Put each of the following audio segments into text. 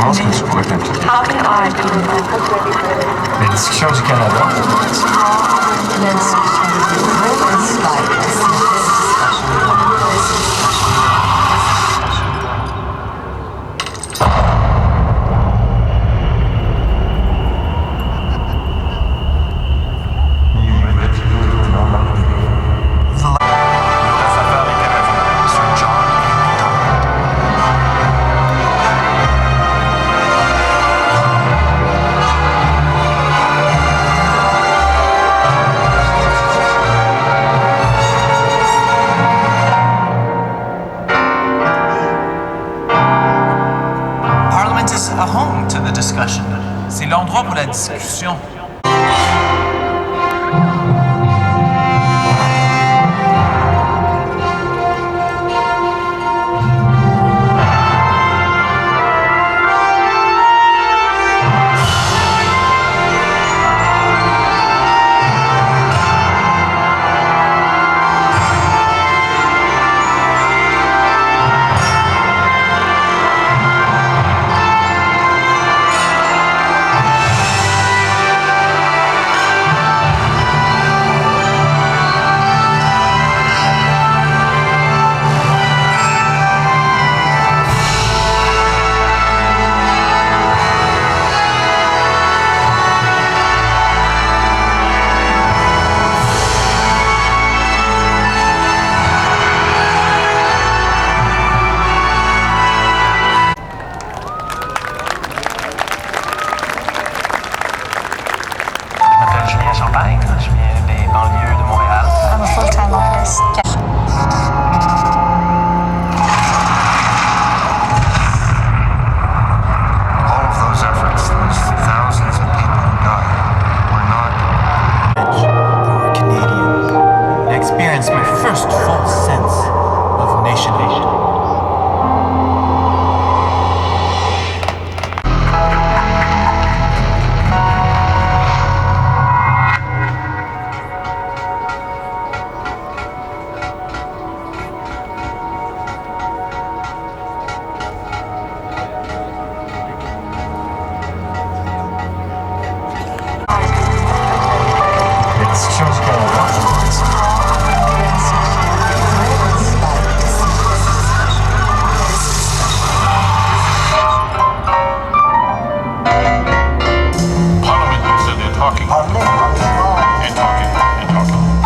pense que tu pourrais t'impliquer. Les discussions du Canada. A home to the discussion. C'est l'endroit pour la discussion. Je viens des banlieues de Montréal. I'm a full-time artist. All of those efforts, those thousands of people who died, were not. Or Canadian. I experienced my first full sense of nation.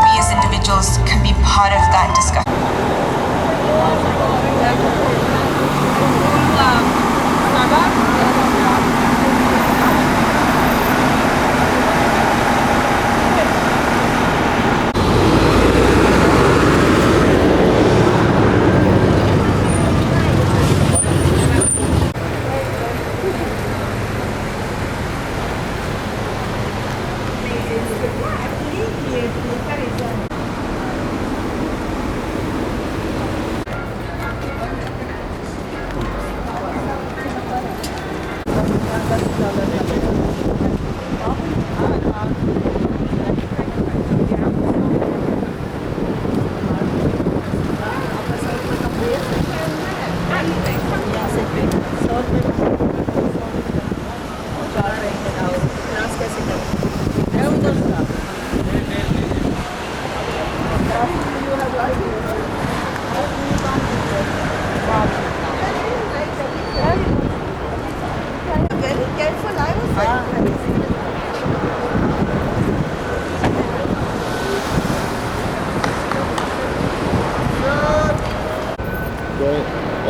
We as individuals can be part of that discussion.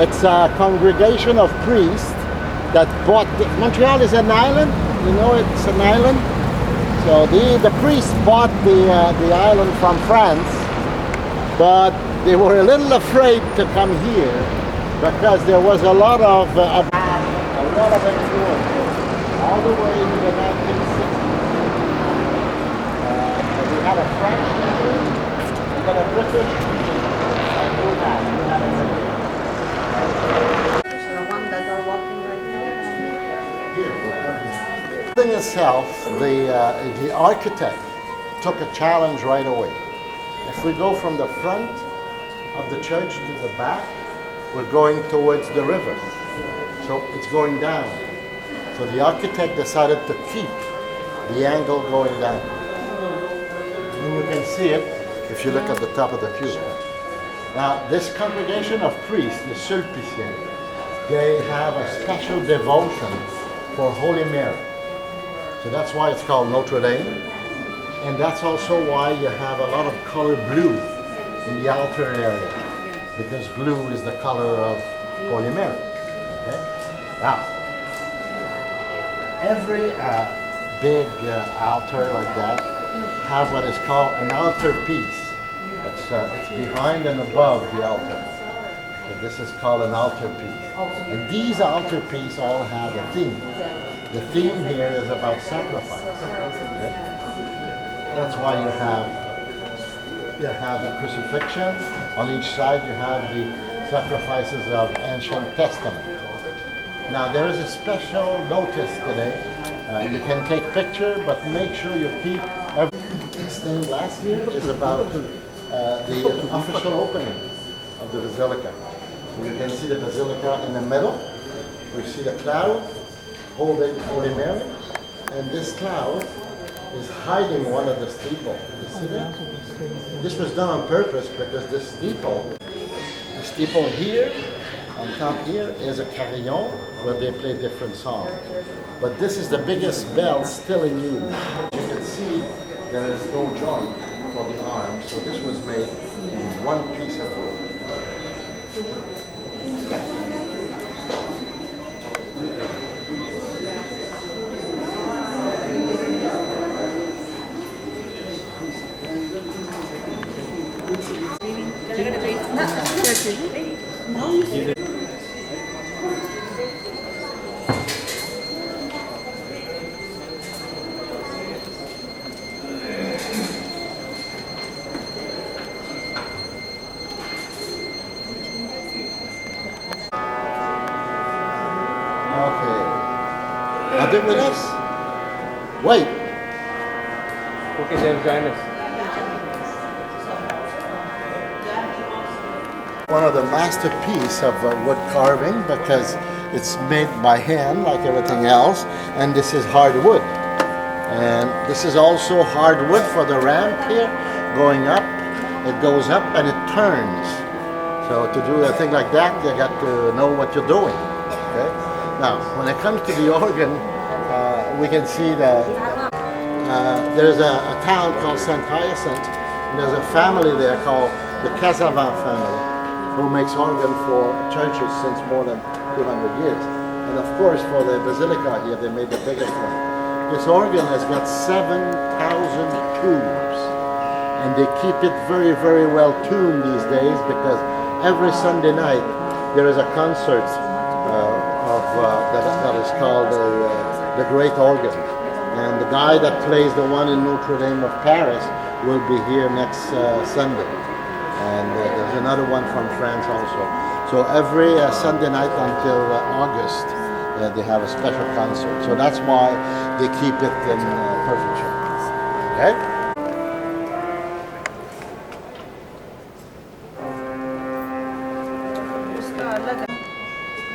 It's a congregation of priests that bought. Montreal is an island, you know, it's an island. So the priests bought the island from France, but they were a little afraid to come here because there was a lot of influence all the way to the 1960s. We had a French teacher, we had a British, and we had a British. The building itself, the architect took a challenge right away. If we go from the front of the church to the back, we're going towards the river. So it's going down. So the architect decided to keep the angle going down. And you can see it if you look at the top of the pew. Now, this congregation of priests, the Sulpiciens, they have a special devotion for Holy Mary. So that's why it's called Notre-Dame. And that's also why you have a lot of color blue in the altar area, because blue is the color of Holy Mary. Okay? Now, every big altar like that have what is called an altar piece. It's behind and above the altar. So this is called an altar piece. And these altar pieces all have a theme. The theme here is about sacrifice. Okay? That's why you have the crucifixion. On each side you have the sacrifices of ancient testament. Now there is a special notice today. You can take picture, but make sure you keep everything. Stained glass here is about the official opening of the Basilica. So you can see the Basilica in the middle. We see the cloud holding Holy Mary, and this cloud is hiding one of the steeple. You see that? This was done on purpose because the steeple here, on top here, is a carillon where they play different songs. But this is the biggest bell still in use. You can see there is no joint for the arm, so this was made in one piece of wood. Are they with us? Wait. Okay, they'll join us. One of the masterpiece of wood carving, because it's made by hand like everything else, and this is hardwood. And this is also hardwood for the ramp here, going up. It goes up and it turns. So to do a thing like that, you got to know what you're doing. Okay? Now, when it comes to the organ, we can see that there's a town called St. Hyacinthe, and there's a family there called the Casavant family, who makes organ for churches since more than 200 years. And of course, for the Basilica here, they made the biggest one. This organ has got 7,000 tubes, and they keep it very, very well tuned these days, because every Sunday night there is a concert that is called the Great Organ. And the guy that plays the one in Notre-Dame of Paris will be here next Sunday. And there's another one from France also. So every Sunday night until August, they have a special concert. So that's why they keep it in perfect shape. Okay?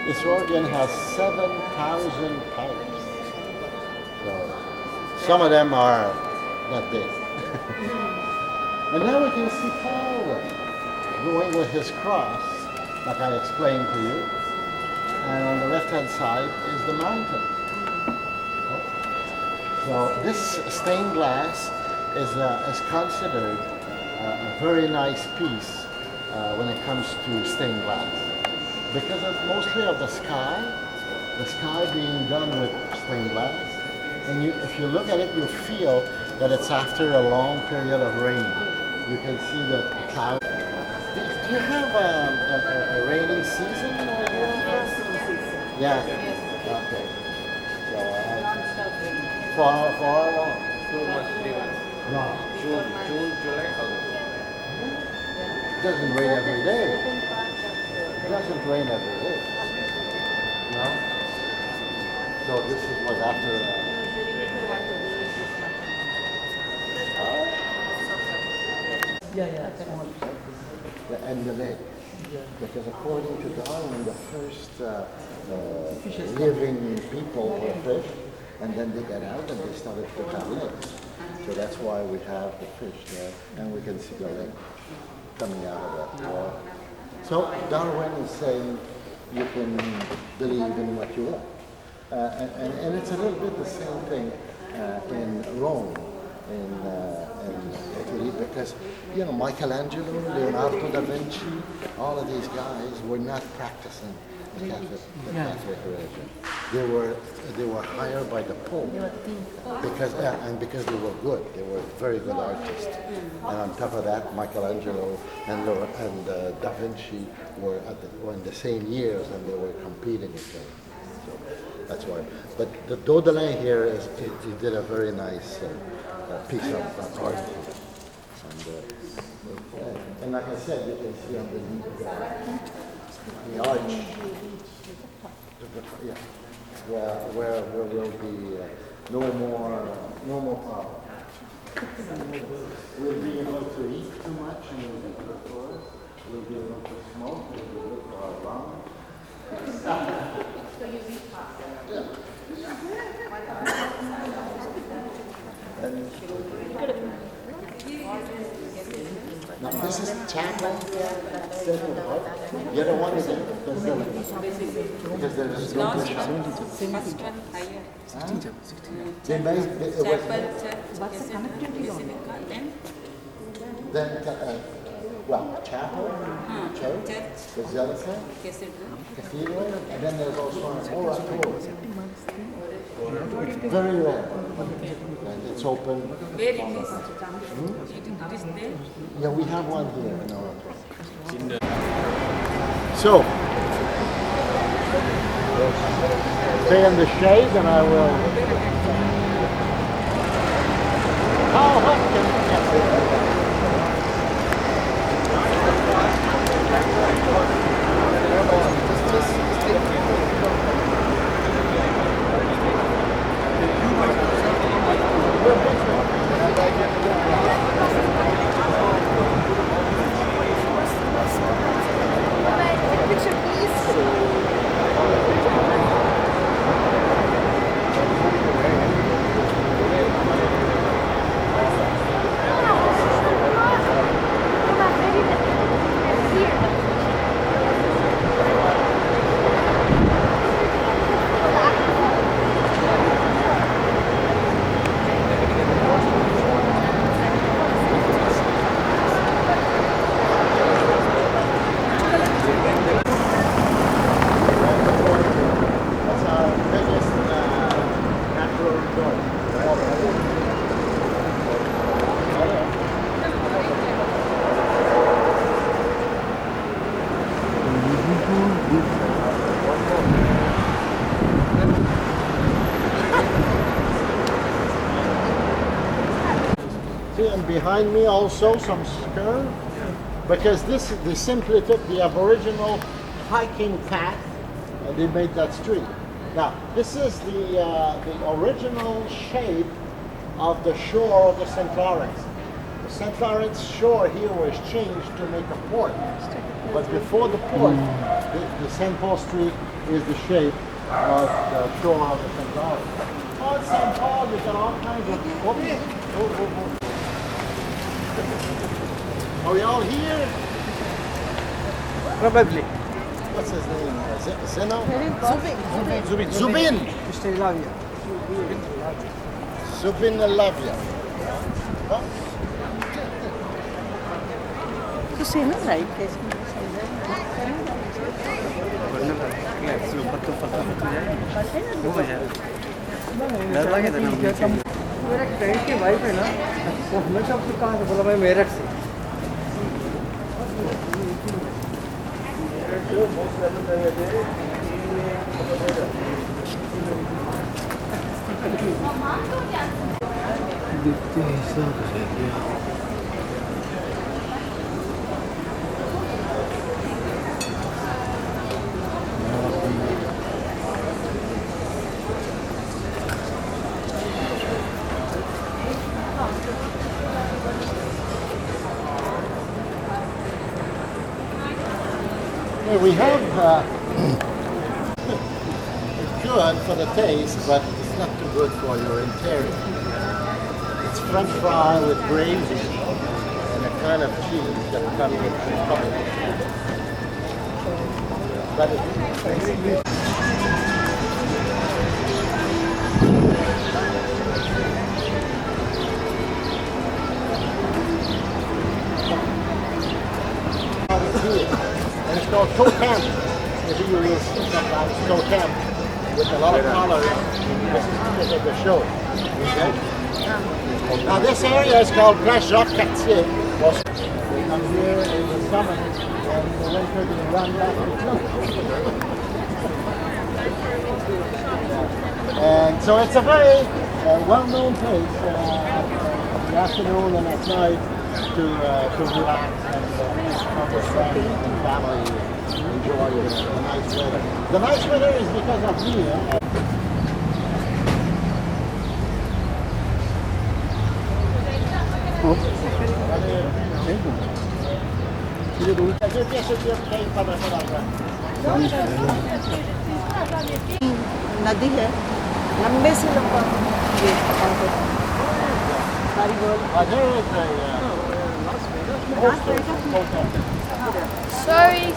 This organ has 7,000 pipes. So some of them are not big. And now we can see Paul going with his cross, like I explained to you. And on the left-hand side is the mountain. So this stained glass is considered a very nice piece when it comes to stained glass. Because of mostly of the sky being done with stained glass. And if you look at it, you feel that it's after a long period of rain. You can see the cloud. Do you have a rainy season? Yeah. Okay. So for how long? 2 months, 3 months. No. June, July, August. It doesn't rain every day. It doesn't rain every day. No? So this is what after... Yeah, that's one. and the lake. Because according to Darwin, the first living people were fish, and then they got out and they started to have legs. So that's why we have the fish there, and we can see the leg coming out of that water. So Darwin is saying you can believe in what you want. And it's a little bit the same thing in Rome, in Italy, because Michelangelo, Leonardo da Vinci, all of these guys were not practicing the Catholic religion. They were hired by the Pope because they were good. They were very good artists. And on top of that, Michelangelo and Da Vinci were in the same years, and they were competing against. So that's why. But the Daudelin here he did a very nice piece of art. And like I said, you can see underneath the arch, where will be no more problem. We'll be able to eat too much and we'll be good for us. We'll be able to smoke, we'll be good for our lungs. So you eat pasta? Yeah. Now this is chapel. The other one is basilica. Because there is no First one higher. They made it was Chapel, church, basilica, then chapel, church, basilica, cathedral, and then there's also an oratory. Very rare. And it's open. where it is? It is there. Yeah, we have one here in our So, stay in the shade and I will. How hot can it get? And behind me also some skirts, because they simply took the Aboriginal hiking path and they made that street. Now this is the original shape of the shore of the St. Lawrence. The St. Lawrence shore here was changed to make a port, but before the port, the St. Paul Street is the shape of the shore of the St. Lawrence. Oh, it's St. Paul, you got all kinds of. Are we all here? Probably. What's his name? Zeno? Zubin. Zubin! Mr. Lavia. Zubin Lavia. Huh? Kasi na right place. मेरा एक friend की wife है ना, वो हमेशा आपको कहाँ से बोला मैं मेरठ से। देखते हैं सब Yeah, we have it's good for the taste, but it's not too good for your interior. It's French fry with gravy and a kind of cheese that comes with the top. But it's basically and it's called totem. Maybe you will see sometimes totem with a lot of color. This is because of the show. Okay? Now this area is called Place Jacques Cartier. We come here in the summer and in the winter they run back to club. And so it's a very well-known place in the afternoon and at night to relax and come with friends and family, enjoy the nice weather. The nice weather is because of me. नदी है लंबे से लंबा ये सारी गोल There is a poster hotel. Sorry.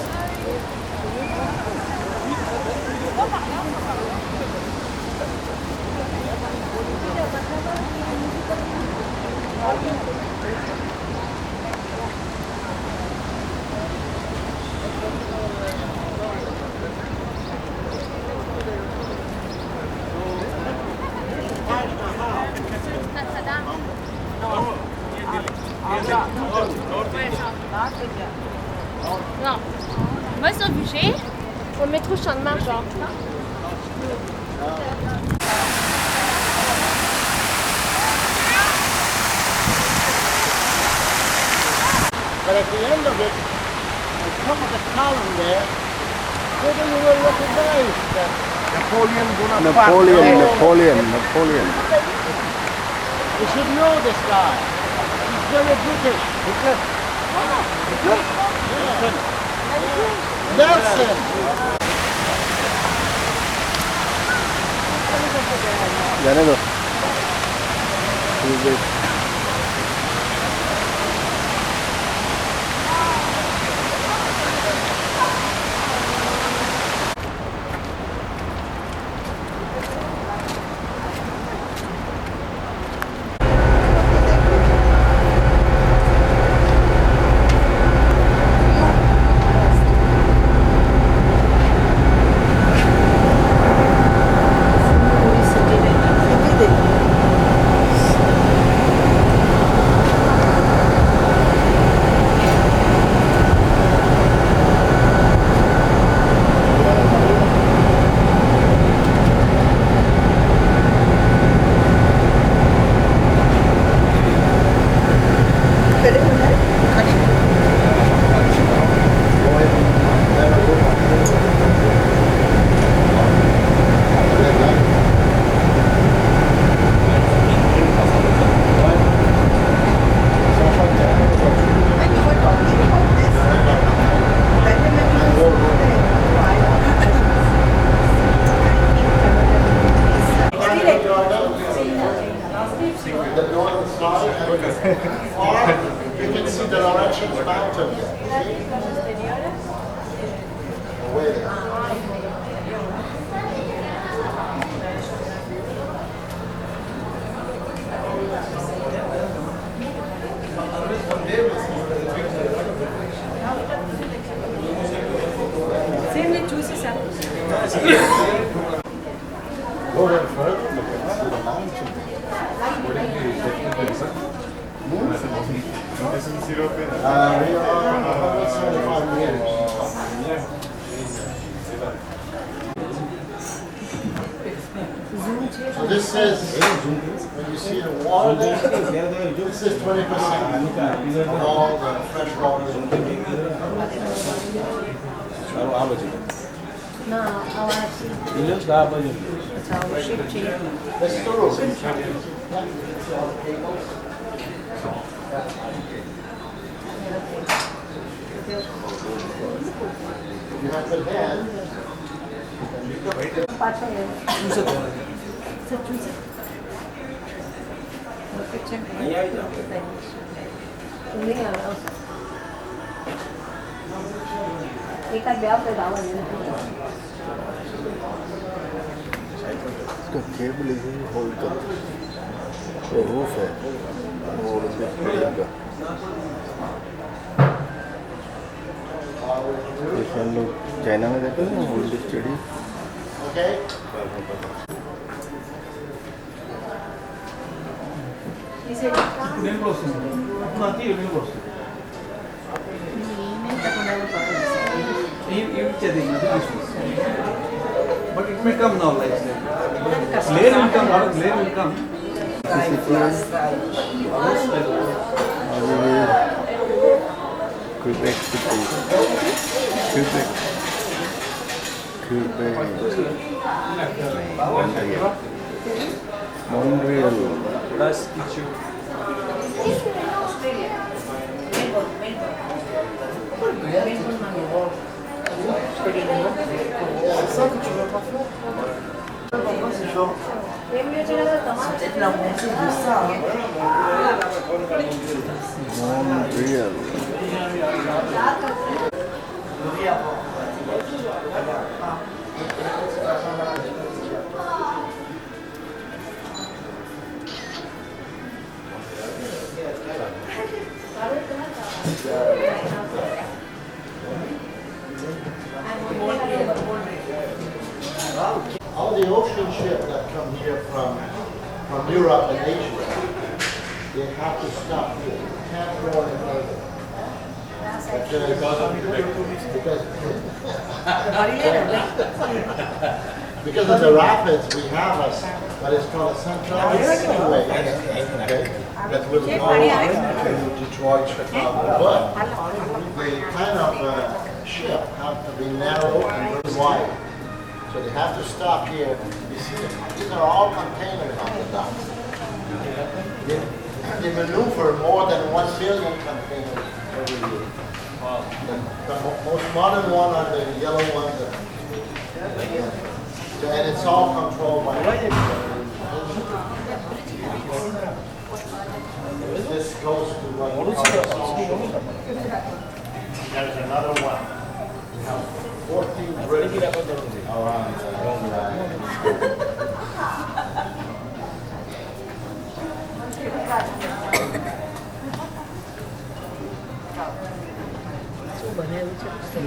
Non. Moi, sur le budget, on le met trop champ de marche, genre. But at the end of it, on top of the column there, maybe you will recognize that Napoleon Bonaparte. Napoleon. You should know this guy. He's very British. Nelson. जाने दो The northern side, or you can see the Laurentian Mountains. Way there. C'est les tout, c'est ça. Go a little further, you can see the mountains. We are 175 meters. So this is, when you see the water there, this is 20% of all the fresh water. No, our This is the room. You have the hand. इसका cable इसे hold कर वो roof है वो Olympic player का जैसे हम लोग चाइना में देखते हैं ना Olympic stadium Okay? But it may come now, like layer will come, layer will come. Quebec City Montreal Montreal All the ocean ships that come here from Europe and Asia, they have to stop here. Can't go any further. Because of the rapids, we have what is called a central seaway, okay, that will go to Detroit, Chicago. But the kind of ship have to be narrow and very wide. So they have to stop here. You see, these are all containers on the dock. They maneuver more than 1 million containers every year. The most modern one are the yellow ones. And it's all controlled by this goes to what we call social. There's another one. We have 14 bridges around.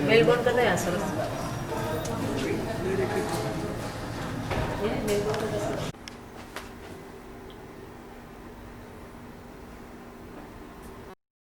Melbourne કદાચ સરસ.